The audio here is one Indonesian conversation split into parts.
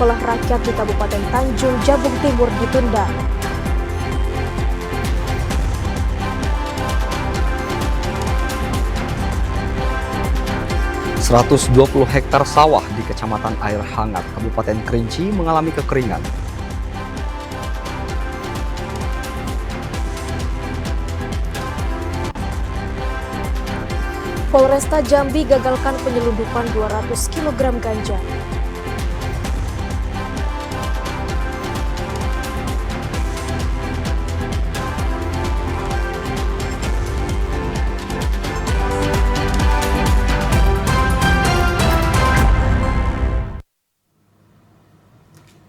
sekolah rakyat di Kabupaten Tanjung Jabung Timur ditunda. ...120 hektar sawah di Kecamatan Air Hangat, Kabupaten Kerinci mengalami kekeringan. Polresta Jambi gagalkan penyelundupan 200 kg ganja.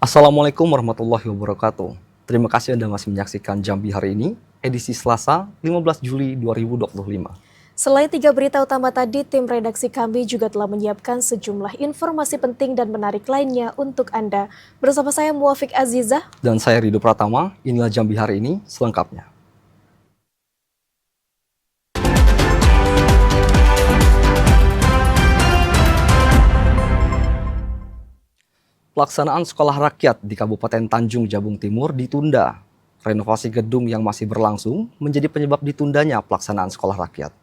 Assalamualaikum warahmatullahi wabarakatuh. Terima kasih Anda masih menyaksikan Jambi hari ini, edisi Selasa 15 Juli 2025. Selain 3 berita utama tadi, tim redaksi kami juga telah menyiapkan sejumlah informasi penting dan menarik lainnya untuk Anda. Bersama saya Muafiq Azizah. Dan saya Ridho Pratama, inilah Jambi hari ini selengkapnya. Pelaksanaan sekolah rakyat di Kabupaten Tanjung Jabung Timur ditunda. Renovasi gedung yang masih berlangsung menjadi penyebab ditundanya pelaksanaan sekolah rakyat.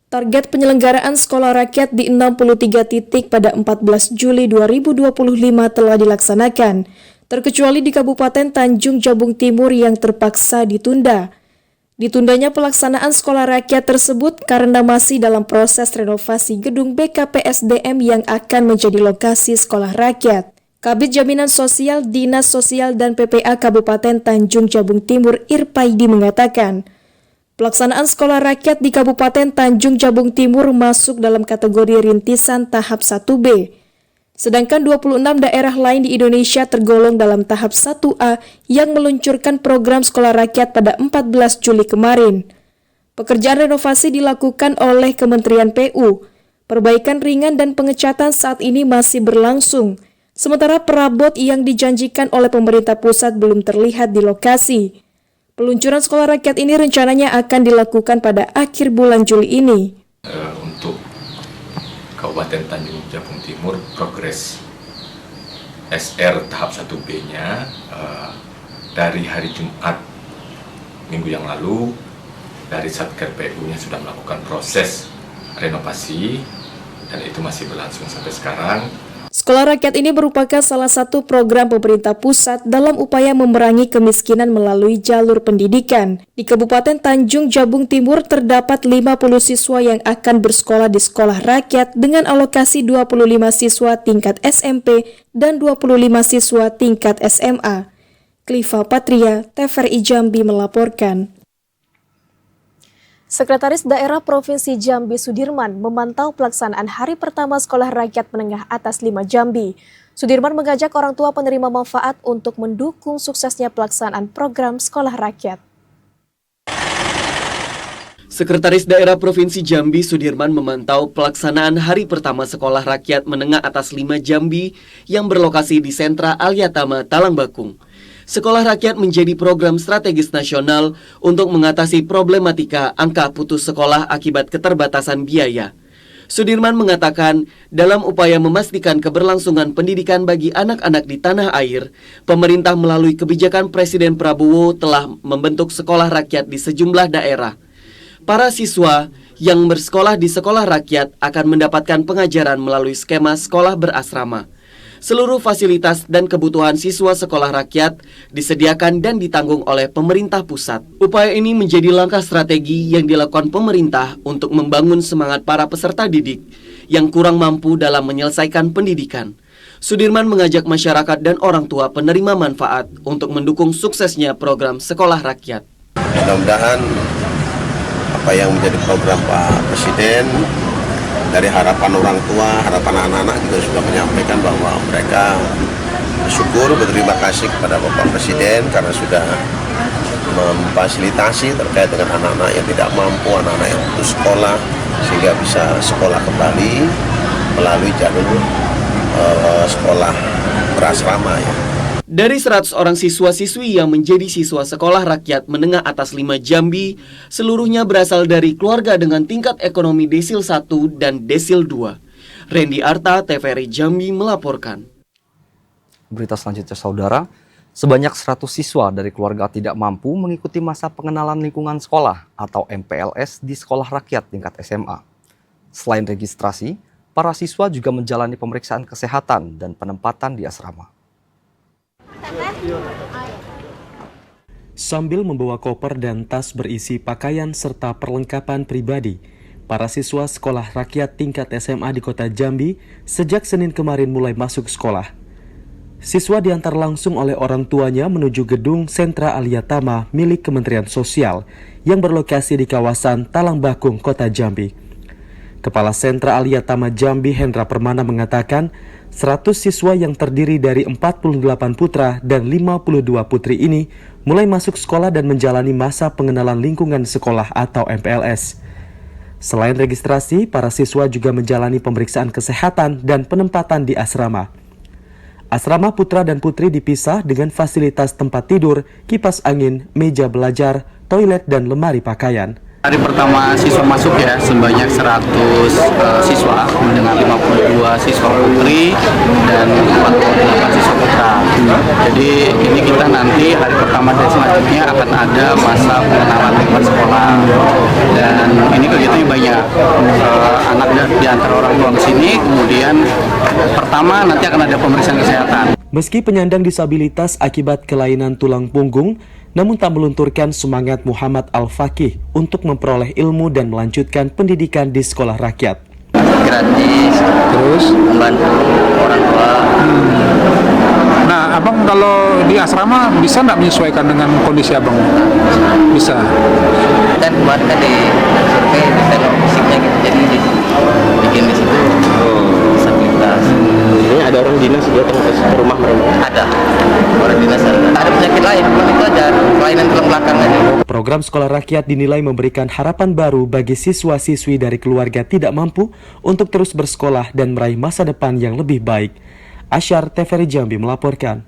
Target penyelenggaraan sekolah rakyat di 63 titik pada 14 Juli 2025 telah dilaksanakan, terkecuali di Kabupaten Tanjung Jabung Timur yang terpaksa ditunda. Ditundanya pelaksanaan sekolah rakyat tersebut karena masih dalam proses renovasi gedung BKPSDM yang akan menjadi lokasi sekolah rakyat. Kabid Jaminan Sosial Dinas Sosial dan PPA Kabupaten Tanjung Jabung Timur Irpaidi mengatakan, pelaksanaan sekolah rakyat di Kabupaten Tanjung Jabung Timur masuk dalam kategori rintisan tahap 1B. Sedangkan 26 daerah lain di Indonesia tergolong dalam tahap 1A yang meluncurkan program sekolah rakyat pada 14 Juli kemarin. Pekerjaan renovasi dilakukan oleh Kementerian PU. Perbaikan ringan dan pengecatan saat ini masih berlangsung. Sementara perabot yang dijanjikan oleh pemerintah pusat belum terlihat di lokasi. Peluncuran sekolah rakyat ini rencananya akan dilakukan pada akhir bulan Juli ini. Untuk Kabupaten Tanjung Jabung Timur, progres SR tahap 1B-nya dari hari Jumat minggu yang lalu, dari Satker PU-nya sudah melakukan proses renovasi dan itu masih berlangsung sampai sekarang. Sekolah rakyat ini merupakan salah satu program pemerintah pusat dalam upaya memerangi kemiskinan melalui jalur pendidikan. Di Kabupaten Tanjung Jabung Timur terdapat 50 siswa yang akan bersekolah di sekolah rakyat dengan alokasi 25 siswa tingkat SMP dan 25 siswa tingkat SMA. Kliva Patria, TVRI Jambi melaporkan. Sekretaris Daerah Provinsi Jambi Sudirman memantau pelaksanaan hari pertama Sekolah Rakyat Menengah Atas 5 Jambi. Sudirman mengajak orang tua penerima manfaat untuk mendukung suksesnya pelaksanaan program Sekolah Rakyat. Sekretaris Daerah Provinsi Jambi Sudirman memantau pelaksanaan hari pertama Sekolah Rakyat Menengah Atas 5 Jambi yang berlokasi di Sentra Alyatama, Talangbakung. Sekolah Rakyat menjadi program strategis nasional untuk mengatasi problematika angka putus sekolah akibat keterbatasan biaya. Sudirman mengatakan, dalam upaya memastikan keberlangsungan pendidikan bagi anak-anak di tanah air, pemerintah melalui kebijakan Presiden Prabowo telah membentuk sekolah rakyat di sejumlah daerah. Para siswa yang bersekolah di sekolah rakyat akan mendapatkan pengajaran melalui skema sekolah berasrama. Seluruh fasilitas dan kebutuhan siswa sekolah rakyat disediakan dan ditanggung oleh pemerintah pusat. Upaya ini menjadi langkah strategi yang dilakukan pemerintah untuk membangun semangat para peserta didik yang kurang mampu dalam menyelesaikan pendidikan. Sudirman mengajak masyarakat dan orang tua penerima manfaat untuk mendukung suksesnya program sekolah rakyat. Mudah-mudahan apa yang menjadi program Pak Presiden, dari harapan orang tua, harapan anak-anak juga sudah menyampaikan bahwa mereka bersyukur, berterima kasih kepada Bapak Presiden karena sudah memfasilitasi terkait dengan anak-anak yang tidak mampu, anak-anak yang putus sekolah, sehingga bisa sekolah kembali melalui jalur sekolah berasrama ya. Dari 100 orang siswa-siswi yang menjadi siswa sekolah rakyat menengah atas 5 Jambi, seluruhnya berasal dari keluarga dengan tingkat ekonomi desil 1 dan desil 2. Randy Arta, TVRI Jambi melaporkan. Berita selanjutnya saudara, sebanyak 100 siswa dari keluarga tidak mampu mengikuti masa pengenalan lingkungan sekolah atau MPLS di sekolah rakyat tingkat SMA. Selain registrasi, para siswa juga menjalani pemeriksaan kesehatan dan penempatan di asrama. Sambil membawa koper dan tas berisi pakaian serta perlengkapan pribadi, para siswa sekolah rakyat tingkat SMA di kota Jambi sejak Senin kemarin mulai masuk sekolah. Siswa diantar langsung oleh orang tuanya menuju gedung Sentra Aliyatama milik Kementerian Sosial yang berlokasi di kawasan Talangbakung, kota Jambi. Kepala Sentra Aliyatama Jambi Hendra Permana mengatakan 100 siswa yang terdiri dari 48 putra dan 52 putri ini mulai masuk sekolah dan menjalani masa pengenalan lingkungan sekolah atau MPLS. Selain registrasi, para siswa juga menjalani pemeriksaan kesehatan dan penempatan di asrama. Asrama putra dan putri dipisah dengan fasilitas tempat tidur, kipas angin, meja belajar, toilet, dan lemari pakaian. Hari pertama siswa masuk ya sebanyak 100 siswa dengan 52 siswa putri dan 48 siswa putra. Jadi ini kita nanti hari pertama dan selanjutnya akan ada masa pengenalan lingkungan sekolah. Dan ini kegiatannya banyak. Anak di antara orang tua ke sini, kemudian pertama nanti akan ada pemeriksaan kesehatan. Meski penyandang disabilitas akibat kelainan tulang punggung, namun tak melunturkan semangat Muhammad Al-Fakih untuk memperoleh ilmu dan melanjutkan pendidikan di sekolah rakyat. Gratis, terus membantu orang tua. Nah, abang kalau di asrama bisa nggak menyesuaikan dengan kondisi abang? Bisa. Dan kemarin kan di survei teknik fisiknya gitu, jadi bikin di situ disabilitas. Ini ada orang dinas datang ke rumah mereka? Ada orang dinas, ada penyakit lain, itu aja kelainan tulang belakang aja. Program sekolah rakyat dinilai memberikan harapan baru bagi siswa-siswi dari keluarga tidak mampu untuk terus bersekolah dan meraih masa depan yang lebih baik. Asyar, TVRI Jambi melaporkan.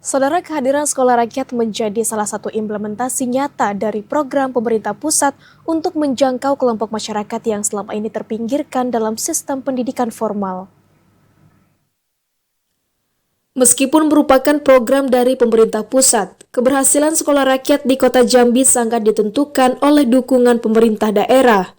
Saudara, kehadiran sekolah rakyat menjadi salah satu implementasi nyata dari program pemerintah pusat untuk menjangkau kelompok masyarakat yang selama ini terpinggirkan dalam sistem pendidikan formal. Meskipun merupakan program dari pemerintah pusat, keberhasilan sekolah rakyat di kota Jambi sangat ditentukan oleh dukungan pemerintah daerah.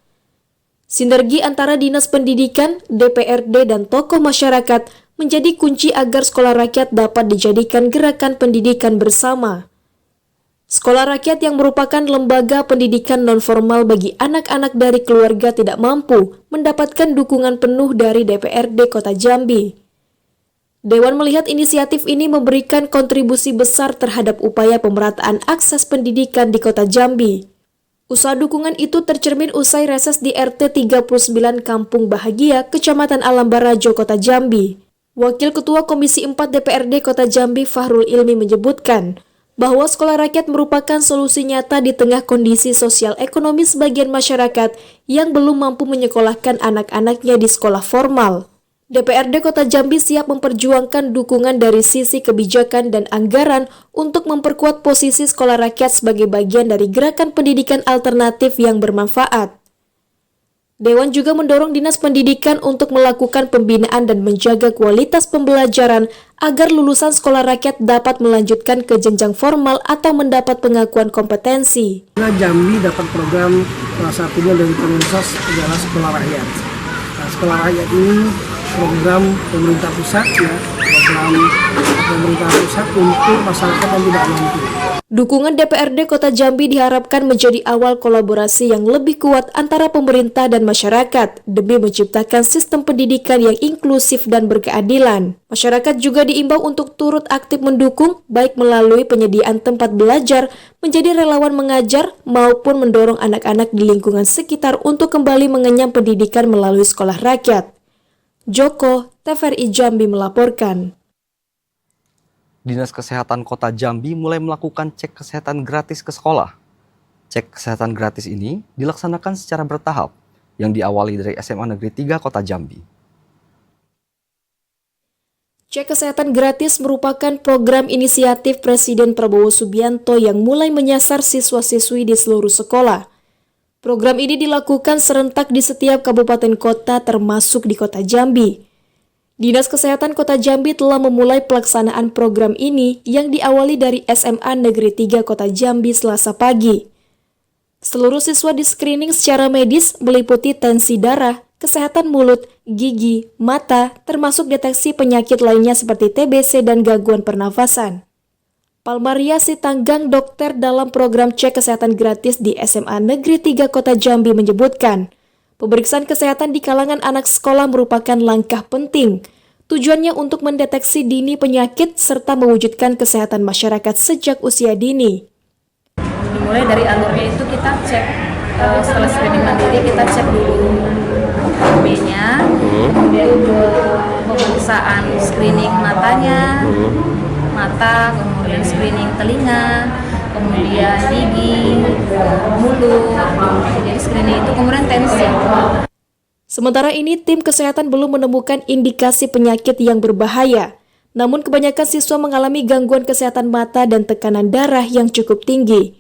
Sinergi antara Dinas Pendidikan, DPRD, dan tokoh masyarakat menjadi kunci agar sekolah rakyat dapat dijadikan gerakan pendidikan bersama. Sekolah rakyat yang merupakan lembaga pendidikan non-formal bagi anak-anak dari keluarga tidak mampu mendapatkan dukungan penuh dari DPRD Kota Jambi. Dewan melihat inisiatif ini memberikan kontribusi besar terhadap upaya pemerataan akses pendidikan di Kota Jambi. Usaha dukungan itu tercermin usai reses di RT 39 Kampung Bahagia, Kecamatan Alambarajo, Kota Jambi. Wakil Ketua Komisi 4 DPRD Kota Jambi Fahrul Ilmi menyebutkan bahwa sekolah rakyat merupakan solusi nyata di tengah kondisi sosial ekonomi sebagian masyarakat yang belum mampu menyekolahkan anak-anaknya di sekolah formal. DPRD Kota Jambi siap memperjuangkan dukungan dari sisi kebijakan dan anggaran untuk memperkuat posisi sekolah rakyat sebagai bagian dari gerakan pendidikan alternatif yang bermanfaat. Dewan juga mendorong Dinas Pendidikan untuk melakukan pembinaan dan menjaga kualitas pembelajaran agar lulusan sekolah rakyat dapat melanjutkan ke jenjang formal atau mendapat pengakuan kompetensi. Jambi dapat program salah satunya dari Kemensos adalah sekolah rakyat. Nah, sekolah rakyat ini program pemerintah pusat untuk masyarakat yang tidak mampu. Dukungan DPRD Kota Jambi diharapkan menjadi awal kolaborasi yang lebih kuat antara pemerintah dan masyarakat demi menciptakan sistem pendidikan yang inklusif dan berkeadilan. Masyarakat juga diimbau untuk turut aktif mendukung, baik melalui penyediaan tempat belajar, menjadi relawan mengajar, maupun mendorong anak-anak di lingkungan sekitar untuk kembali mengenyam pendidikan melalui sekolah rakyat. Joko, TVRI Jambi melaporkan. Dinas Kesehatan Kota Jambi mulai melakukan cek kesehatan gratis ke sekolah. Cek kesehatan gratis ini dilaksanakan secara bertahap, yang diawali dari SMA Negeri 3 Kota Jambi. Cek kesehatan gratis merupakan program inisiatif Presiden Prabowo Subianto yang mulai menyasar siswa-siswi di seluruh sekolah. Program ini dilakukan serentak di setiap kabupaten kota termasuk di kota Jambi. Dinas Kesehatan Kota Jambi telah memulai pelaksanaan program ini yang diawali dari SMA Negeri 3 Kota Jambi Selasa pagi. Seluruh siswa di-screening secara medis meliputi tensi darah, kesehatan mulut, gigi, mata, termasuk deteksi penyakit lainnya seperti TBC dan gangguan pernafasan. Palmaria Sitanggang, dokter dalam program cek kesehatan gratis di SMA Negeri 3 Kota Jambi menyebutkan, pemeriksaan kesehatan di kalangan anak sekolah merupakan langkah penting. Tujuannya untuk mendeteksi dini penyakit serta mewujudkan kesehatan masyarakat sejak usia dini. Dimulai dari alurnya itu kita cek, setelah screening mandiri kita cek dulu B-nya, kemudian pemeriksaan screening matanya, mata, kemudian screening telinga, kemudian gigi, mulut, jadi screening itu kemudian tensi. Sementara ini, tim kesehatan belum menemukan indikasi penyakit yang berbahaya. Namun kebanyakan siswa mengalami gangguan kesehatan mata dan tekanan darah yang cukup tinggi.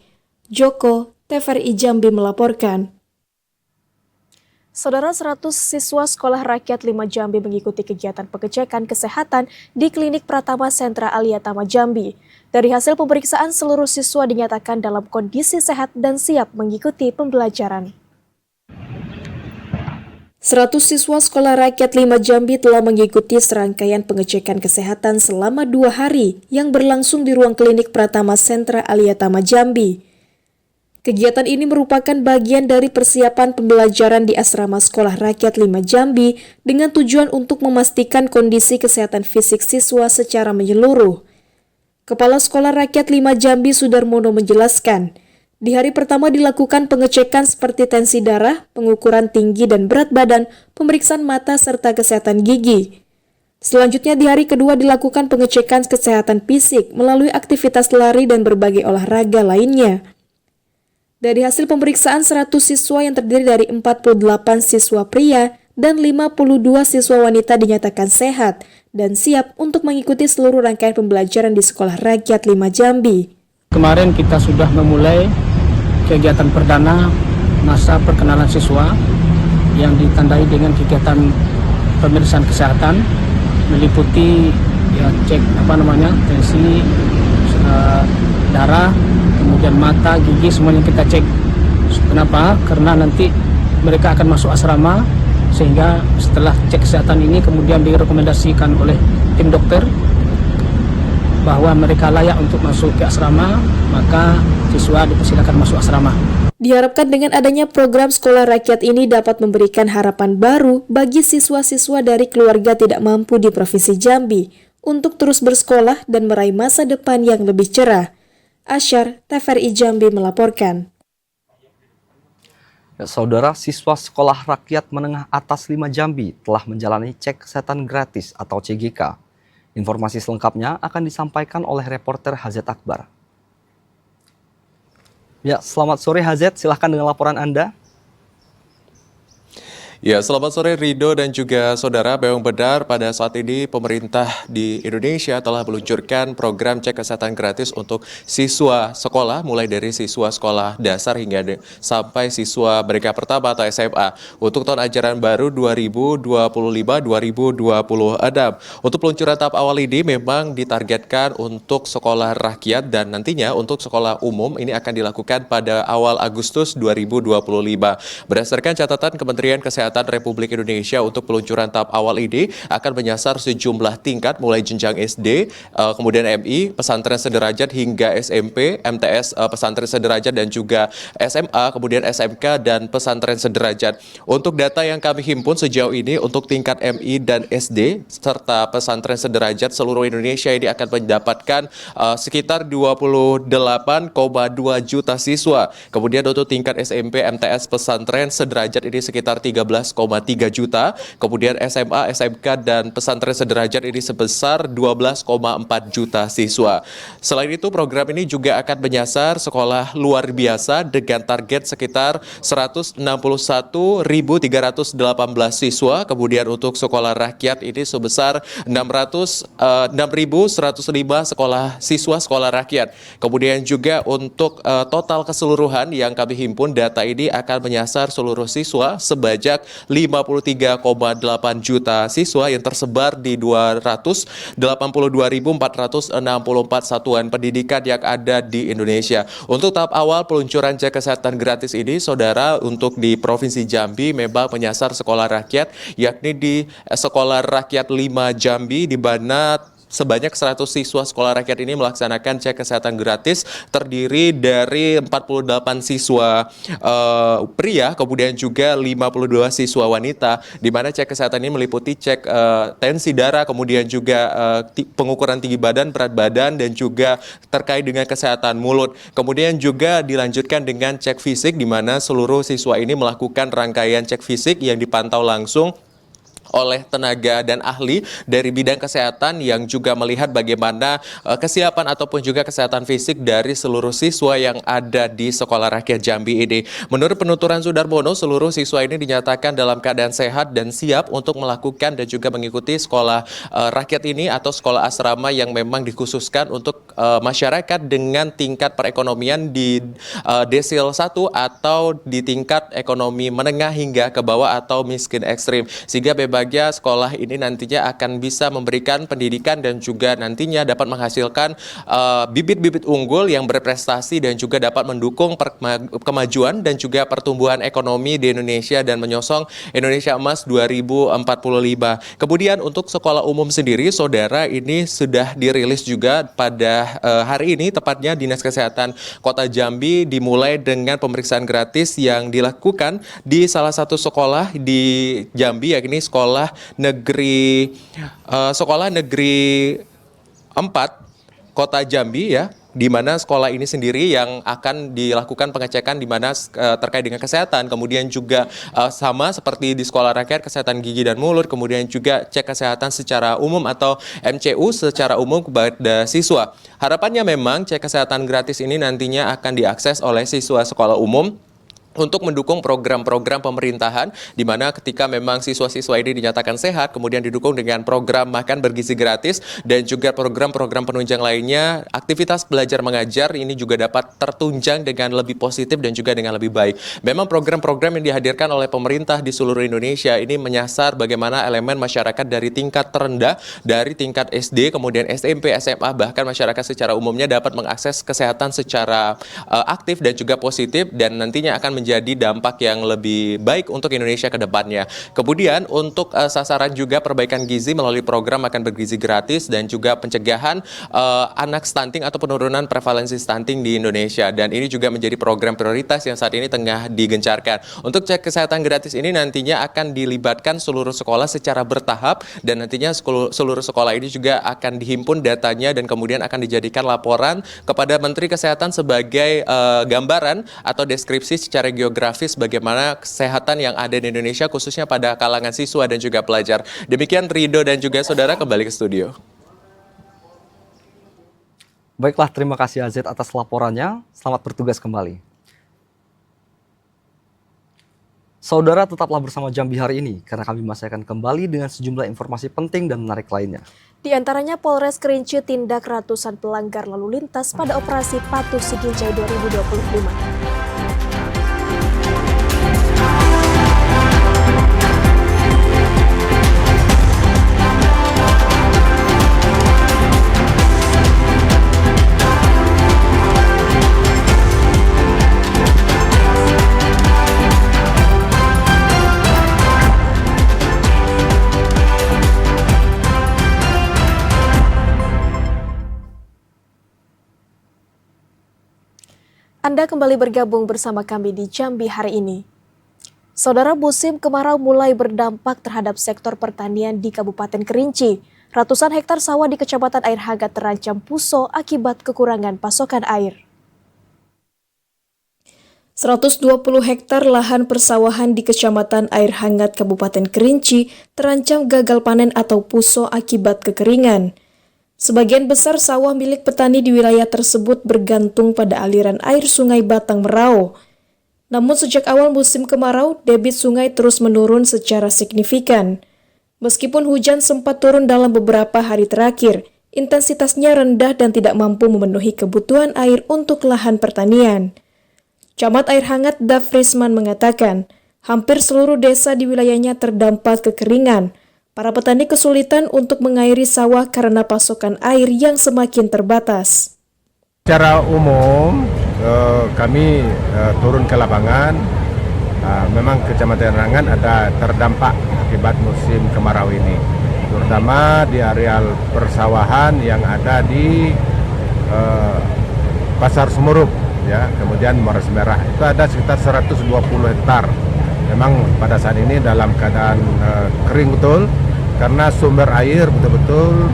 Joko, TVRI Jambi melaporkan. Saudara, 100 siswa Sekolah Rakyat 5 Jambi mengikuti kegiatan pengecekan kesehatan di Klinik Pratama Sentra Aliyatama Jambi. Dari hasil pemeriksaan, seluruh siswa dinyatakan dalam kondisi sehat dan siap mengikuti pembelajaran. 100 siswa Sekolah Rakyat 5 Jambi telah mengikuti serangkaian pengecekan kesehatan selama 2 hari yang berlangsung di ruang klinik Pratama Sentra Aliyatama Jambi. Kegiatan ini merupakan bagian dari persiapan pembelajaran di Asrama Sekolah Rakyat 5 Jambi dengan tujuan untuk memastikan kondisi kesehatan fisik siswa secara menyeluruh. Kepala Sekolah Rakyat 5 Jambi Sudarmono menjelaskan, di hari pertama dilakukan pengecekan seperti tensi darah, pengukuran tinggi dan berat badan, pemeriksaan mata serta kesehatan gigi. Selanjutnya di hari kedua dilakukan pengecekan kesehatan fisik melalui aktivitas lari dan berbagai olahraga lainnya. Dari hasil pemeriksaan 100 siswa yang terdiri dari 48 siswa pria dan 52 siswa wanita dinyatakan sehat dan siap untuk mengikuti seluruh rangkaian pembelajaran di Sekolah Rakyat 5 Jambi. Kemarin kita sudah memulai kegiatan perdana masa perkenalan siswa yang ditandai dengan kegiatan pemeriksaan kesehatan meliputi cek tensi, darah, kemudian mata, gigi, semuanya kita cek. Kenapa? Karena nanti mereka akan masuk asrama, sehingga setelah cek kesehatan ini kemudian direkomendasikan oleh tim dokter bahwa mereka layak untuk masuk ke asrama, maka siswa dipersilakan masuk asrama. Diharapkan dengan adanya program Sekolah Rakyat ini dapat memberikan harapan baru bagi siswa-siswa dari keluarga tidak mampu di Provinsi Jambi untuk terus bersekolah dan meraih masa depan yang lebih cerah. Asyar, TVRI Jambi melaporkan. Saudara, siswa Sekolah Rakyat Menengah Atas 5 Jambi telah menjalani cek kesehatan gratis atau CGK. Informasi selengkapnya akan disampaikan oleh reporter Hazet Akbar. Ya, selamat sore Hazet, silahkan dengan laporan Anda. Ya, selamat sore Rido dan juga saudara. Memang benar pada saat ini pemerintah di Indonesia telah meluncurkan program cek kesehatan gratis untuk siswa sekolah, mulai dari siswa sekolah dasar hingga sampai siswa mereka pertama atau SMA untuk tahun ajaran baru 2025-2026. Untuk peluncuran tahap awal ini memang ditargetkan untuk sekolah rakyat dan nantinya untuk sekolah umum ini akan dilakukan pada awal Agustus 2025. Berdasarkan catatan Kementerian Kesehatan Republik Indonesia, untuk peluncuran tahap awal ini akan menyasar sejumlah tingkat mulai jenjang SD, kemudian MI, pesantren sederajat hingga SMP, MTS, pesantren sederajat dan juga SMA, kemudian SMK dan pesantren sederajat. Untuk data yang kami himpun sejauh ini untuk tingkat MI dan SD serta pesantren sederajat seluruh Indonesia ini akan mendapatkan sekitar 28,2 juta siswa. Kemudian untuk tingkat SMP, MTS, pesantren sederajat ini sekitar 13 12,3 juta. Kemudian SMA, SMK, dan pesantren sederajat ini sebesar 12,4 juta siswa. Selain itu, program ini juga akan menyasar sekolah luar biasa dengan target sekitar 161.318 siswa. Kemudian untuk sekolah rakyat ini sebesar 6.105 siswa sekolah rakyat. Kemudian juga untuk total keseluruhan yang kami himpun, data ini akan menyasar seluruh siswa sebanyak 53,8 juta siswa yang tersebar di 282.464 satuan pendidikan yang ada di Indonesia. Untuk tahap awal peluncuran cek kesehatan gratis ini, saudara, untuk di Provinsi Jambi memang menyasar sekolah rakyat, yakni di Sekolah Rakyat 5 Jambi, di mana sebanyak 100 siswa sekolah rakyat ini melaksanakan cek kesehatan gratis, terdiri dari 48 siswa pria, kemudian juga 52 siswa wanita, di mana cek kesehatan ini meliputi cek tensi darah, kemudian juga pengukuran tinggi badan, berat badan, dan juga terkait dengan kesehatan mulut. Kemudian juga dilanjutkan dengan cek fisik, di mana seluruh siswa ini melakukan rangkaian cek fisik yang dipantau langsung oleh tenaga dan ahli dari bidang kesehatan yang juga melihat bagaimana kesiapan ataupun juga kesehatan fisik dari seluruh siswa yang ada di Sekolah Rakyat Jambi ini. Menurut penuturan Sudarmono, seluruh siswa ini dinyatakan dalam keadaan sehat dan siap untuk melakukan dan juga mengikuti sekolah rakyat ini atau sekolah asrama yang memang dikhususkan untuk masyarakat dengan tingkat perekonomian di desil 1 atau di tingkat ekonomi menengah hingga ke bawah atau miskin ekstrim. Sehingga berbagai sekolah ini nantinya akan bisa memberikan pendidikan dan juga nantinya dapat menghasilkan bibit-bibit unggul yang berprestasi dan juga dapat mendukung kemajuan dan juga pertumbuhan ekonomi di Indonesia dan menyosong Indonesia Emas 2045. Kemudian untuk sekolah umum sendiri, saudara, ini sudah dirilis juga pada hari ini, tepatnya Dinas Kesehatan Kota Jambi dimulai dengan pemeriksaan gratis yang dilakukan di salah satu sekolah di Jambi, yakni Sekolah Negeri 4 Kota Jambi, ya, di mana sekolah ini sendiri yang akan dilakukan pengecekan di mana terkait dengan kesehatan, kemudian juga sama seperti di sekolah rakyat, kesehatan gigi dan mulut, kemudian juga cek kesehatan secara umum atau MCU secara umum kepada siswa. Harapannya memang cek kesehatan gratis ini nantinya akan diakses oleh siswa sekolah umum untuk mendukung program-program pemerintahan, di mana ketika memang siswa-siswa ini dinyatakan sehat, kemudian didukung dengan program makan bergizi gratis dan juga program-program penunjang lainnya, aktivitas belajar mengajar ini juga dapat tertunjang dengan lebih positif dan juga dengan lebih baik. Memang program-program yang dihadirkan oleh pemerintah di seluruh Indonesia ini menyasar bagaimana elemen masyarakat dari tingkat terendah, dari tingkat SD, kemudian SMP, SMA, bahkan masyarakat secara umumnya dapat mengakses kesehatan secara aktif dan juga positif, dan nantinya akan menjadi dampak yang lebih baik untuk Indonesia ke depannya. Kemudian untuk sasaran juga perbaikan gizi melalui program makan bergizi gratis dan juga pencegahan anak stunting atau penurunan prevalensi stunting di Indonesia. Dan ini juga menjadi program prioritas yang saat ini tengah digencarkan. Untuk cek kesehatan gratis ini nantinya akan dilibatkan seluruh sekolah secara bertahap, dan nantinya seluruh sekolah ini juga akan dihimpun datanya dan kemudian akan dijadikan laporan kepada Menteri Kesehatan sebagai gambaran atau deskripsi secara geografis bagaimana kesehatan yang ada di Indonesia khususnya pada kalangan siswa dan juga pelajar. Demikian Rido dan juga saudara, kembali ke studio. Baiklah, terima kasih Azed atas laporannya. Selamat bertugas kembali. Saudara, tetaplah bersama Jambi hari ini karena kami masih akan kembali dengan sejumlah informasi penting dan menarik lainnya. Di antaranya Polres Kerinci tindak ratusan pelanggar lalu lintas pada operasi Patuh Siginjai 2025. Anda kembali bergabung bersama kami di Jambi hari ini. Saudara, musim kemarau mulai berdampak terhadap sektor pertanian di Kabupaten Kerinci. Ratusan hektar sawah di Kecamatan Air Hangat terancam puso akibat kekurangan pasokan air. 120 hektar lahan persawahan di Kecamatan Air Hangat Kabupaten Kerinci terancam gagal panen atau puso akibat kekeringan. Sebagian besar sawah milik petani di wilayah tersebut bergantung pada aliran air Sungai Batang Merau. Namun sejak awal musim kemarau, debit sungai terus menurun secara signifikan. Meskipun hujan sempat turun dalam beberapa hari terakhir, intensitasnya rendah dan tidak mampu memenuhi kebutuhan air untuk lahan pertanian. Camat Air Hangat Dafrisman mengatakan, hampir seluruh desa di wilayahnya terdampak kekeringan. Para petani kesulitan untuk mengairi sawah karena pasokan air yang semakin terbatas. Secara umum, kami turun ke lapangan. Memang Kecamatan Air Hangat ada terdampak akibat musim kemarau ini, terutama di areal persawahan yang ada di Pasar Semurup, ya, kemudian Moras Merah. Itu ada sekitar 120 hektar. Memang pada saat ini dalam keadaan kering betul, karena sumber air betul-betul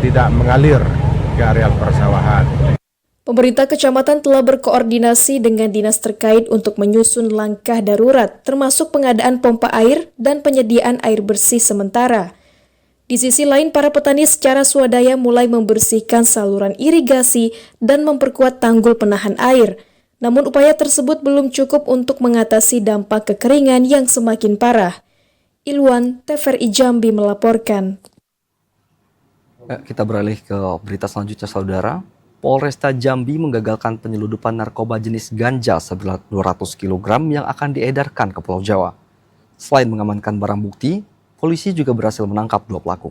tidak mengalir ke areal persawahan. Pemerintah kecamatan telah berkoordinasi dengan dinas terkait untuk menyusun langkah darurat, termasuk pengadaan pompa air dan penyediaan air bersih sementara. Di sisi lain, para petani secara swadaya mulai membersihkan saluran irigasi dan memperkuat tanggul penahan air. Namun upaya tersebut belum cukup untuk mengatasi dampak kekeringan yang semakin parah. Ilwan, TVRI Jambi melaporkan. Kita beralih ke berita selanjutnya, Saudara. Polresta Jambi menggagalkan penyeludupan narkoba jenis ganja seberat 200 kg yang akan diedarkan ke Pulau Jawa. Selain mengamankan barang bukti, polisi juga berhasil menangkap 2 pelaku.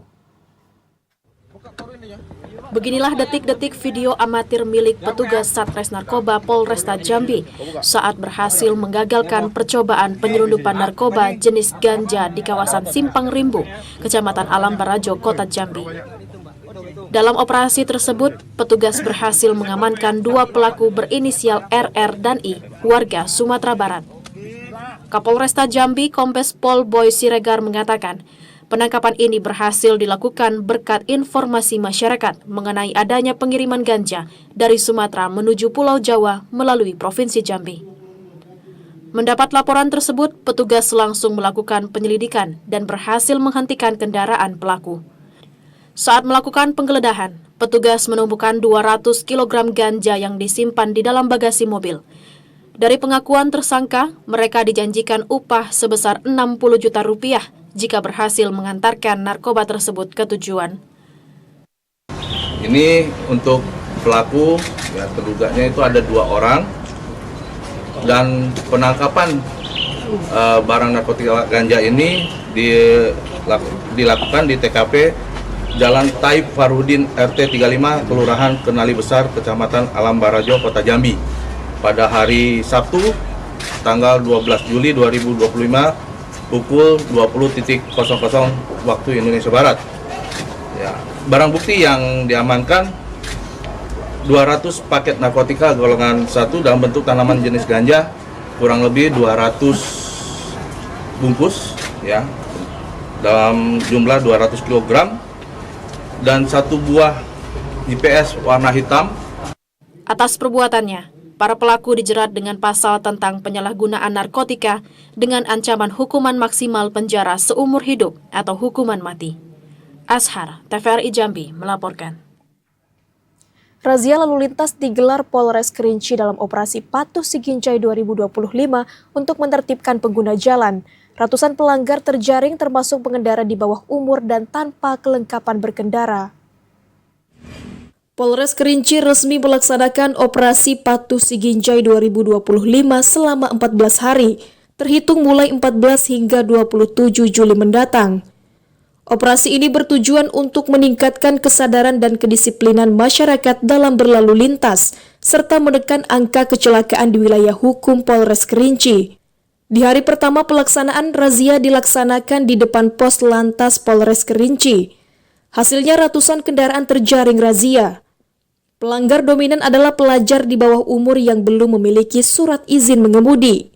Beginilah detik-detik video amatir milik petugas Satres Narkoba Polresta Jambi saat berhasil menggagalkan percobaan penyelundupan narkoba jenis ganja di kawasan Simpang Rimbu, Kecamatan Alam Barajo, Kota Jambi. Dalam operasi tersebut, petugas berhasil mengamankan 2 pelaku berinisial RR dan I, warga Sumatera Barat. Kapolresta Jambi, Kombes Pol Boy Siregar mengatakan, penangkapan ini berhasil dilakukan berkat informasi masyarakat mengenai adanya pengiriman ganja dari Sumatera menuju Pulau Jawa melalui Provinsi Jambi. Mendapat laporan tersebut, petugas langsung melakukan penyelidikan dan berhasil menghentikan kendaraan pelaku. Saat melakukan penggeledahan, petugas menemukan 200 kg ganja yang disimpan di dalam bagasi mobil. Dari pengakuan tersangka, mereka dijanjikan upah sebesar 60 juta rupiah jika berhasil mengantarkan narkoba tersebut ke tujuan. Ini untuk pelaku, ya, terduganya itu ada 2 orang, dan penangkapan barang narkotika ganja ini dilakukan di TKP Jalan Taib Farudin RT 35 Kelurahan Kenali Besar Kecamatan Alam Barajo Kota Jambi pada hari Sabtu tanggal 12 Juli 2025 pukul 20.00 waktu Indonesia Barat. Ya, barang bukti yang diamankan 200 paket narkotika golongan 1 dalam bentuk tanaman jenis ganja, kurang lebih 200 bungkus, ya, dalam jumlah 200 kg, dan 1 buah GPS warna hitam. Atas perbuatannya, para pelaku dijerat dengan pasal tentang penyalahgunaan narkotika dengan ancaman hukuman maksimal penjara seumur hidup atau hukuman mati. Ashar, TVRI Jambi melaporkan. Razia lalu lintas digelar Polres Kerinci dalam operasi Patuh Siginjai 2025 untuk menertibkan pengguna jalan. Ratusan pelanggar terjaring termasuk pengendara di bawah umur dan tanpa kelengkapan berkendara. Polres Kerinci resmi melaksanakan operasi Patuh Siginjai 2025 selama 14 hari, terhitung mulai 14 hingga 27 Juli mendatang. Operasi ini bertujuan untuk meningkatkan kesadaran dan kedisiplinan masyarakat dalam berlalu lintas, serta menekan angka kecelakaan di wilayah hukum Polres Kerinci. Di hari pertama pelaksanaan, razia dilaksanakan di depan pos lantas Polres Kerinci. Hasilnya ratusan kendaraan terjaring razia. Pelanggar dominan adalah pelajar di bawah umur yang belum memiliki surat izin mengemudi.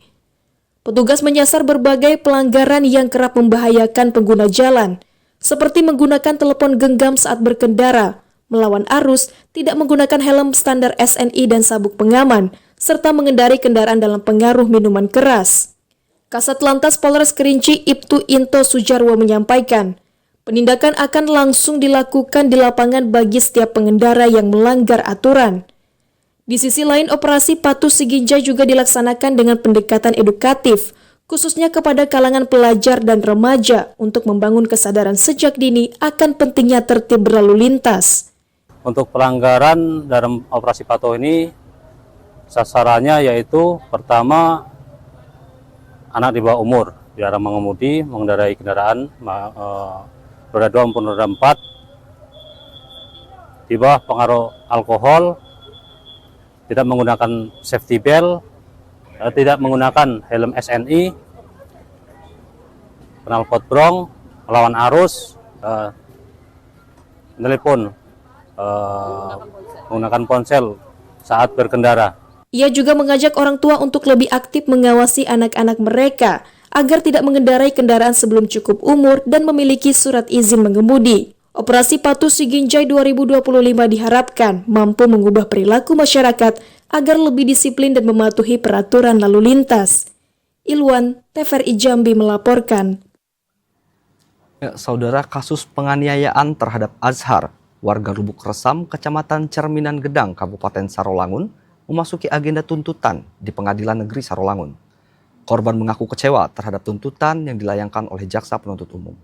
Petugas menyasar berbagai pelanggaran yang kerap membahayakan pengguna jalan, seperti menggunakan telepon genggam saat berkendara, melawan arus, tidak menggunakan helm standar SNI dan sabuk pengaman, serta mengendarai kendaraan dalam pengaruh minuman keras. Kasat Lantas Polres Kerinci Ibtu Into Sujarwo menyampaikan, penindakan akan langsung dilakukan di lapangan bagi setiap pengendara yang melanggar aturan. Di sisi lain, operasi Patuh Siginjai juga dilaksanakan dengan pendekatan edukatif, khususnya kepada kalangan pelajar dan remaja untuk membangun kesadaran sejak dini akan pentingnya tertib berlalu lintas. Untuk pelanggaran dalam operasi Patuh ini, sasarannya yaitu pertama, anak di bawah umur, dilarang mengemudi, mengendarai kendaraan, roda 2 maupun roda 4, di bawah pengaruh alkohol, tidak menggunakan safety belt, tidak menggunakan helm SNI, knalpot brong, melawan arus, telepon, menggunakan ponsel saat berkendara. Ia juga mengajak orang tua untuk lebih aktif mengawasi anak-anak mereka agar tidak mengendarai kendaraan sebelum cukup umur dan memiliki surat izin mengemudi. Operasi Patuh Siginjai 2025 diharapkan mampu mengubah perilaku masyarakat agar lebih disiplin dan mematuhi peraturan lalu lintas. Ilwan, TVRI Jambi melaporkan. Ya, Saudara, kasus penganiayaan terhadap Azhar, warga Lubuk Resam, Kecamatan Cerminan Gedang, Kabupaten Sarolangun, memasuki agenda tuntutan di Pengadilan Negeri Sarolangun. Korban mengaku kecewa terhadap tuntutan yang dilayangkan oleh Jaksa Penuntut Umum.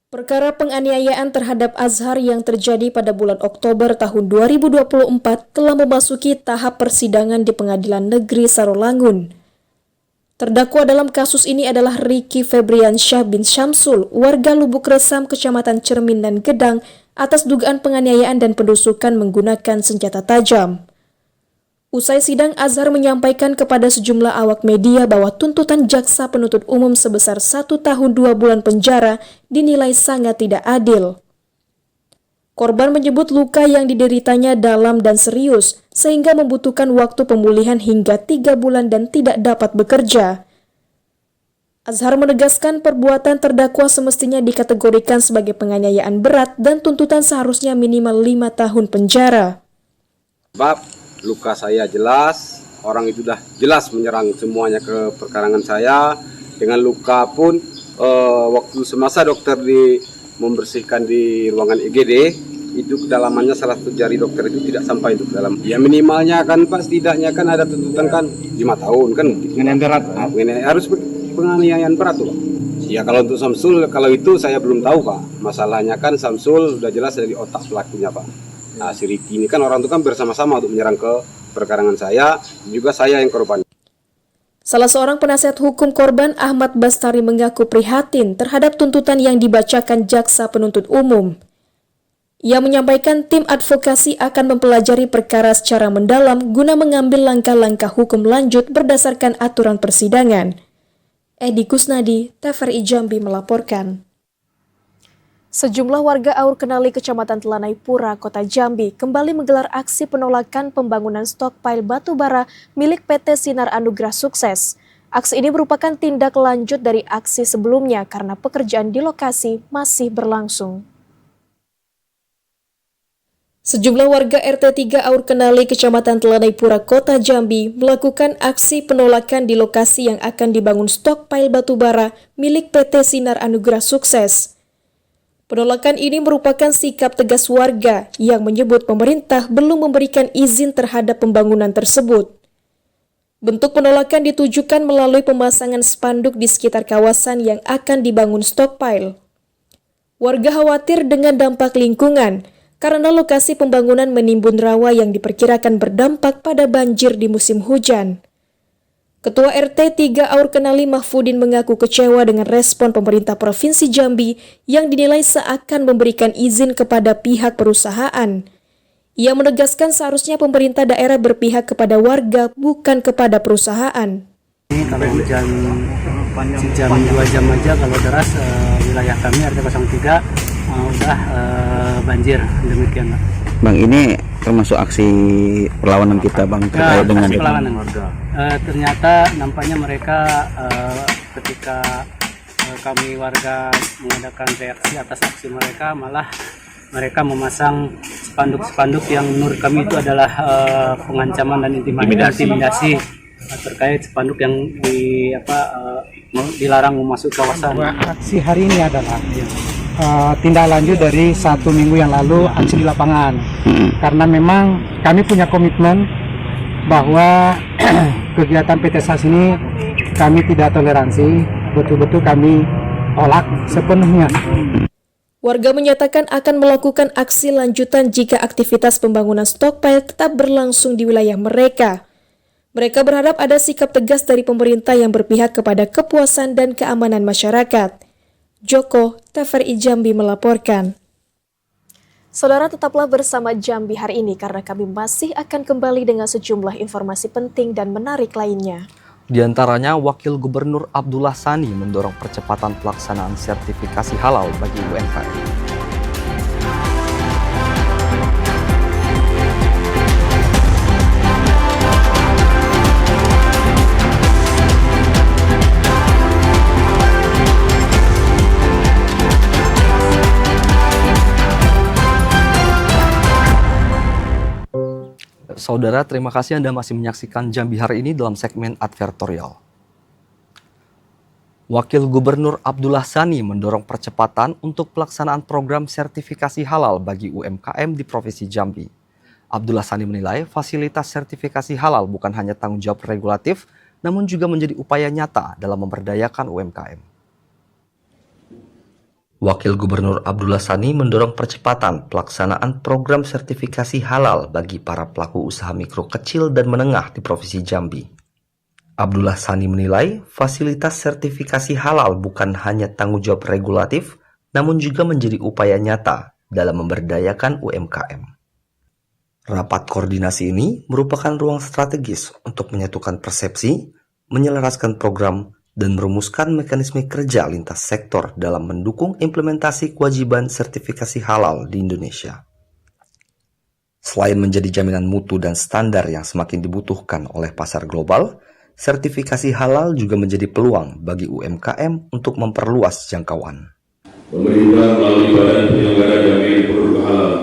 Perkara penganiayaan terhadap Azhar yang terjadi pada bulan Oktober tahun 2024 telah memasuki tahap persidangan di Pengadilan Negeri Sarolangun. Terdakwa dalam kasus ini adalah Ricky Febriansyah bin Syamsul, warga Lubuk Resam, Kecamatan Cerminan Gedang, atas dugaan penganiayaan dan penusukan menggunakan senjata tajam. Usai sidang, Azhar menyampaikan kepada sejumlah awak media bahwa tuntutan Jaksa Penuntut Umum sebesar 1 tahun 2 bulan penjara dinilai sangat tidak adil. Korban menyebut luka yang dideritanya dalam dan serius, sehingga membutuhkan waktu pemulihan hingga 3 bulan dan tidak dapat bekerja. Azhar menegaskan perbuatan terdakwa semestinya dikategorikan sebagai penganiayaan berat dan tuntutan seharusnya minimal 5 tahun penjara. Sebab luka saya jelas, orang itu sudah jelas menyerang semuanya ke perkarangan saya. Dengan luka pun waktu semasa dokter membersihkan di ruangan IGD, itu kedalamannya salah satu jari dokter itu tidak sampai itu ke dalam. Ya minimalnya kan Pak, setidaknya kan ada tuntutan kan 5 tahun kan. Penganiayaan berat. Harus penganiayaan berat tuh Pak. Ya kalau untuk Samsul, kalau itu saya belum tahu Pak. Masalahnya kan Samsul sudah jelas dari otak pelakunya Pak. Nah, si Ricky ini kan orang itu kan bersama-sama untuk menyerang ke perkarangan saya, juga saya yang korban. Salah seorang penasihat hukum korban, Ahmad Bastari, mengaku prihatin terhadap tuntutan yang dibacakan Jaksa Penuntut Umum. Ia menyampaikan tim advokasi akan mempelajari perkara secara mendalam guna mengambil langkah-langkah hukum lanjut berdasarkan aturan persidangan. Edi Kusnadi, TVRI Jambi melaporkan. Sejumlah warga Aur Kenali, Kecamatan Telanai Pura, Kota Jambi, kembali menggelar aksi penolakan pembangunan stockpile batu bara milik PT Sinar Anugrah Sukses. Aksi ini merupakan tindak lanjut dari aksi sebelumnya karena pekerjaan di lokasi masih berlangsung. Sejumlah warga RT 3 Aur Kenali, Kecamatan Telanai Pura, Kota Jambi melakukan aksi penolakan di lokasi yang akan dibangun stockpile batu bara milik PT Sinar Anugrah Sukses. Penolakan ini merupakan sikap tegas warga yang menyebut pemerintah belum memberikan izin terhadap pembangunan tersebut. Bentuk penolakan ditujukan melalui pemasangan spanduk di sekitar kawasan yang akan dibangun stockpile. Warga khawatir dengan dampak lingkungan karena lokasi pembangunan menimbun rawa yang diperkirakan berdampak pada banjir di musim hujan. Ketua RT 3 Aur Kenali Mahfudin mengaku kecewa dengan respon pemerintah Provinsi Jambi yang dinilai seakan memberikan izin kepada pihak perusahaan. Ia menegaskan seharusnya pemerintah daerah berpihak kepada warga bukan kepada perusahaan. Kalau hujan jam 2 jam aja kalau deras wilayah kami RT 03 udah banjir, demikian Pak. Bang, ini termasuk aksi perlawanan kita Bang terkait dengan perlawanan. Ternyata nampaknya mereka ketika kami warga mengadakan reaksi atas aksi mereka, malah mereka memasang spanduk-spanduk yang menurut kami itu adalah pengancaman dan intimidasi terkait spanduk yang dilarang masuk kawasan. Aksi hari ini adalah tindak lanjut dari 1 minggu yang lalu aksi di lapangan. Karena memang kami punya komitmen bahwa kegiatan PT SAS ini kami tidak toleransi, betul-betul kami tolak sepenuhnya. Warga menyatakan akan melakukan aksi lanjutan jika aktivitas pembangunan stockpile tetap berlangsung di wilayah mereka. Mereka berharap ada sikap tegas dari pemerintah yang berpihak kepada kepuasan dan keamanan masyarakat. Joko, TVRI Jambi melaporkan. Saudara, tetaplah bersama Jambi hari ini karena kami masih akan kembali dengan sejumlah informasi penting dan menarik lainnya. Di antaranya, Wakil Gubernur Abdullah Sani mendorong percepatan pelaksanaan sertifikasi halal bagi UMKM. Saudara, terima kasih Anda masih menyaksikan Jambi hari ini dalam segmen advertorial. Wakil Gubernur Abdullah Sani mendorong percepatan untuk pelaksanaan program sertifikasi halal bagi UMKM di Provinsi Jambi. Abdullah Sani menilai fasilitas sertifikasi halal bukan hanya tanggung jawab regulatif, namun juga menjadi upaya nyata dalam memberdayakan UMKM. Wakil Gubernur Abdullah Sani mendorong percepatan pelaksanaan program sertifikasi halal bagi para pelaku usaha mikro kecil dan menengah di Provinsi Jambi. Abdullah Sani menilai fasilitas sertifikasi halal bukan hanya tanggung jawab regulatif, namun juga menjadi upaya nyata dalam memberdayakan UMKM. Rapat koordinasi ini merupakan ruang strategis untuk menyatukan persepsi, menyelaraskan program, dan merumuskan mekanisme kerja lintas sektor dalam mendukung implementasi kewajiban sertifikasi halal di Indonesia. Selain menjadi jaminan mutu dan standar yang semakin dibutuhkan oleh pasar global, sertifikasi halal juga menjadi peluang bagi UMKM untuk memperluas jangkauan. Pemerintah melalui Badan Penyelenggara Jaminan Produk Halal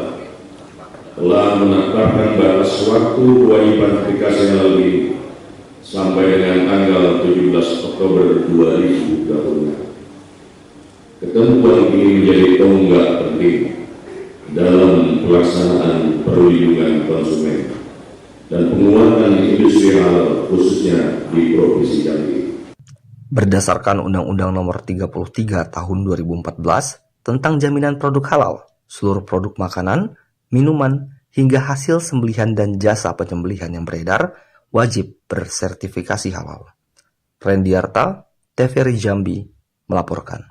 telah menetapkan batas waktu kewajiban sertifikasi halal ini sampai dengan tanggal 17 Oktober 2020. Ketentuan ini menjadi tonggak penting dalam pelaksanaan perlindungan konsumen dan penguatan industri halal khususnya di Provinsi Jambi. Berdasarkan Undang-Undang Nomor 33 Tahun 2014 tentang jaminan produk halal, seluruh produk makanan, minuman, hingga hasil sembelihan dan jasa penyembelihan yang beredar wajib bersertifikasi halal. Rendiarta, TVRI Jambi, melaporkan.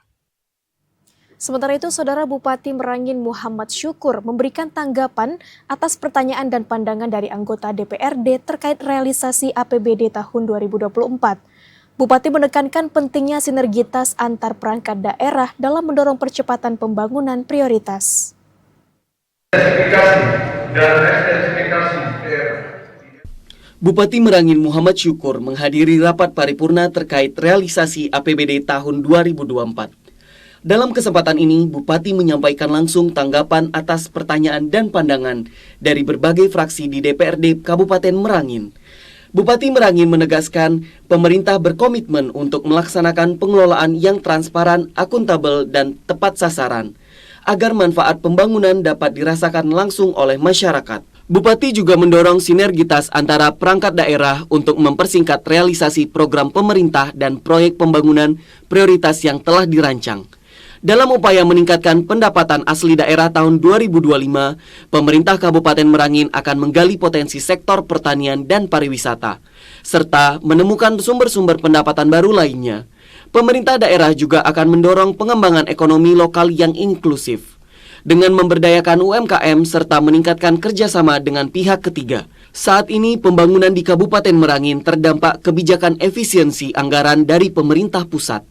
Sementara itu, Saudara Bupati Merangin Muhammad Syukur memberikan tanggapan atas pertanyaan dan pandangan dari anggota DPRD terkait realisasi APBD tahun 2024. Bupati menekankan pentingnya sinergitas antar perangkat daerah dalam mendorong percepatan pembangunan prioritas. Bupati Merangin Muhammad Syukur menghadiri rapat paripurna terkait realisasi APBD tahun 2024. Dalam kesempatan ini, Bupati menyampaikan langsung tanggapan atas pertanyaan dan pandangan dari berbagai fraksi di DPRD Kabupaten Merangin. Bupati Merangin menegaskan pemerintah berkomitmen untuk melaksanakan pengelolaan yang transparan, akuntabel, dan tepat sasaran, agar manfaat pembangunan dapat dirasakan langsung oleh masyarakat. Bupati juga mendorong sinergitas antara perangkat daerah untuk mempersingkat realisasi program pemerintah dan proyek pembangunan prioritas yang telah dirancang. Dalam upaya meningkatkan pendapatan asli daerah tahun 2025, pemerintah Kabupaten Merangin akan menggali potensi sektor pertanian dan pariwisata, serta menemukan sumber-sumber pendapatan baru lainnya. Pemerintah daerah juga akan mendorong pengembangan ekonomi lokal yang inklusif, dengan memberdayakan UMKM serta meningkatkan kerjasama dengan pihak ketiga. Saat ini pembangunan di Kabupaten Merangin terdampak kebijakan efisiensi anggaran dari pemerintah pusat.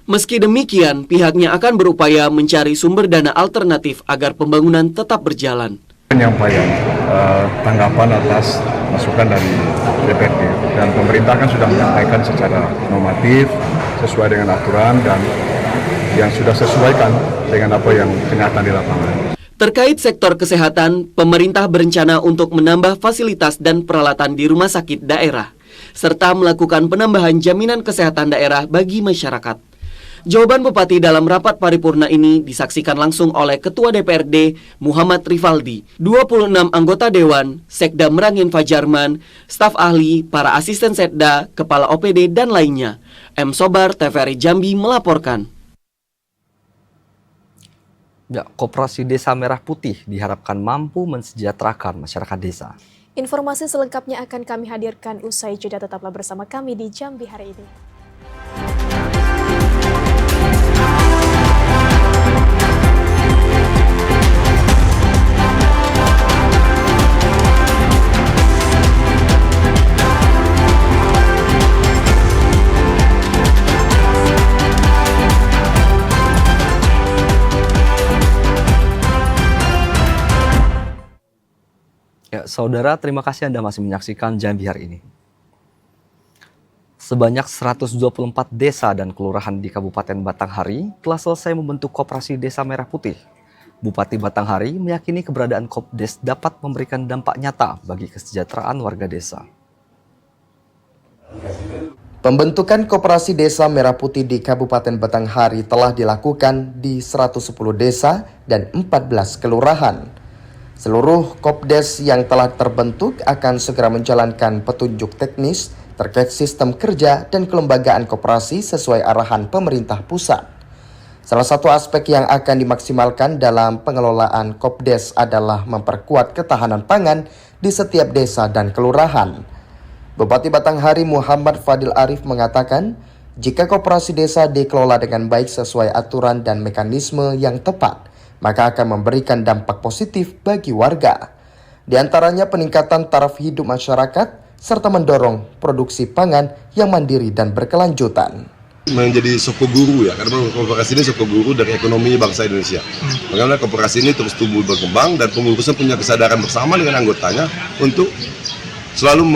Meski demikian, pihaknya akan berupaya mencari sumber dana alternatif agar pembangunan tetap berjalan. Penyampaian tanggapan atas masukan dari DPRD dan pemerintah kan sudah menyampaikan secara normatif sesuai dengan aturan dan yang sudah sesuaikan dengan apa yang kenyataan di lapangan. Terkait sektor kesehatan, pemerintah berencana untuk menambah fasilitas dan peralatan di rumah sakit daerah, serta melakukan penambahan jaminan kesehatan daerah bagi masyarakat. Jawaban Bupati dalam rapat paripurna ini disaksikan langsung oleh Ketua DPRD Muhammad Rivaldi, 26 anggota Dewan, Sekda Merangin Fajarman, staf ahli, para asisten Setda, Kepala OPD, dan lainnya. M. Sobar, TVRI Jambi melaporkan. Ya, Koperasi Desa Merah Putih diharapkan mampu mensejahterakan masyarakat desa. Informasi selengkapnya akan kami hadirkan usai jeda. Tetaplah bersama kami di Jambi hari ini. Ya, saudara, terima kasih Anda masih menyaksikan Jambi hari ini. Sebanyak 124 desa dan kelurahan di Kabupaten Batanghari telah selesai membentuk Koperasi Desa Merah Putih. Bupati Batanghari meyakini keberadaan Kopdes dapat memberikan dampak nyata bagi kesejahteraan warga desa. Pembentukan Koperasi Desa Merah Putih di Kabupaten Batanghari telah dilakukan di 110 desa dan 14 kelurahan. Seluruh Kopdes yang telah terbentuk akan segera menjalankan petunjuk teknis terkait sistem kerja dan kelembagaan koperasi sesuai arahan pemerintah pusat. Salah satu aspek yang akan dimaksimalkan dalam pengelolaan Kopdes adalah memperkuat ketahanan pangan di setiap desa dan kelurahan. Bupati Batanghari Muhammad Fadil Arif mengatakan, jika koperasi desa dikelola dengan baik sesuai aturan dan mekanisme yang tepat, maka akan memberikan dampak positif bagi warga. Di antaranya peningkatan taraf hidup masyarakat, serta mendorong produksi pangan yang mandiri dan berkelanjutan. Menjadi soko guru ya, karena koperasi ini soko guru dari ekonomi bangsa Indonesia. Bagaimana koperasi ini terus tumbuh berkembang dan pengurusan punya kesadaran bersama dengan anggotanya untuk selalu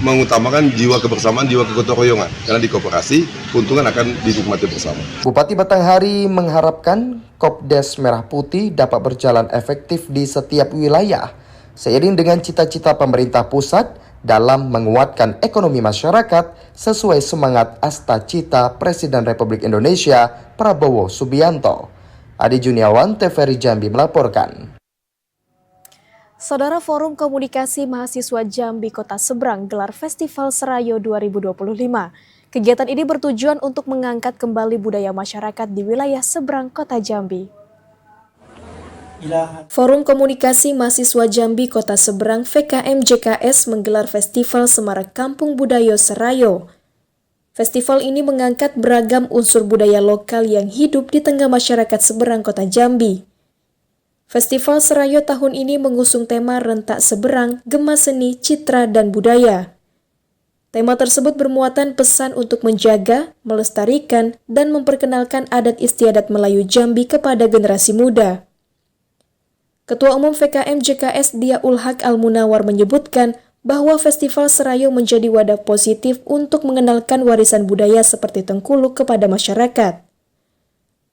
mengutamakan jiwa kebersamaan, jiwa kegotong royongan. Karena di koperasi, keuntungan akan dinikmati bersama. Bupati Batanghari mengharapkan Kopdes Merah Putih dapat berjalan efektif di setiap wilayah, seiring dengan cita-cita pemerintah pusat dalam menguatkan ekonomi masyarakat sesuai semangat Asta-Cita Presiden Republik Indonesia Prabowo Subianto. Adi Juniawan, TVRI Jambi melaporkan. Saudara, Forum Komunikasi Mahasiswa Jambi Kota Seberang gelar Festival Serayo 2025. Kegiatan ini bertujuan untuk mengangkat kembali budaya masyarakat di wilayah seberang Kota Jambi. Forum Komunikasi Mahasiswa Jambi Kota Seberang (VKM-JKS) menggelar Festival Semarak Kampung Budaya Serayo. Festival ini mengangkat beragam unsur budaya lokal yang hidup di tengah masyarakat seberang Kota Jambi. Festival Serayo tahun ini mengusung tema Rentak Seberang, Gema Seni, Citra, dan Budaya. Tema tersebut bermuatan pesan untuk menjaga, melestarikan, dan memperkenalkan adat istiadat Melayu Jambi kepada generasi muda. Ketua Umum VKM-JKS Diaul Haq Al-Munawar menyebutkan bahwa Festival Serayo menjadi wadah positif untuk mengenalkan warisan budaya seperti Tengkuluk kepada masyarakat.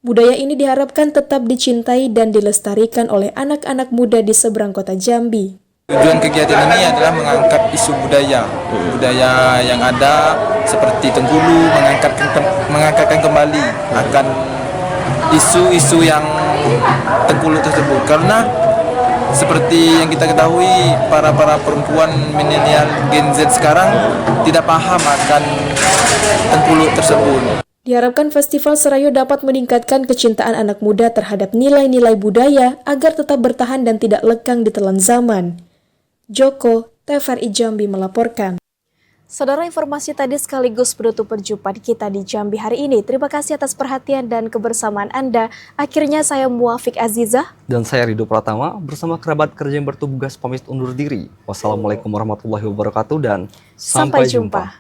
Budaya ini diharapkan tetap dicintai dan dilestarikan oleh anak-anak muda di seberang Kota Jambi. Tujuan kegiatan ini adalah mengangkat isu budaya yang ada seperti Tengkulu, mengangkatkan kembali akan isu-isu yang Tengkulu tersebut. Karena seperti yang kita ketahui, para perempuan milenial Gen Z sekarang tidak paham akan Tengkulu tersebut. Diharapkan Festival Serayo dapat meningkatkan kecintaan anak muda terhadap nilai-nilai budaya agar tetap bertahan dan tidak lekang ditelan zaman. Joko, TVRI Jambi melaporkan. Saudara, informasi tadi sekaligus penutup perjumpaan kita di Jambi hari ini. Terima kasih atas perhatian dan kebersamaan Anda. Akhirnya saya Muafiq Azizah. Dan saya Ridho Pratama bersama kerabat kerja yang bertugas pamit undur diri. Wassalamualaikum warahmatullahi wabarakatuh dan sampai jumpa.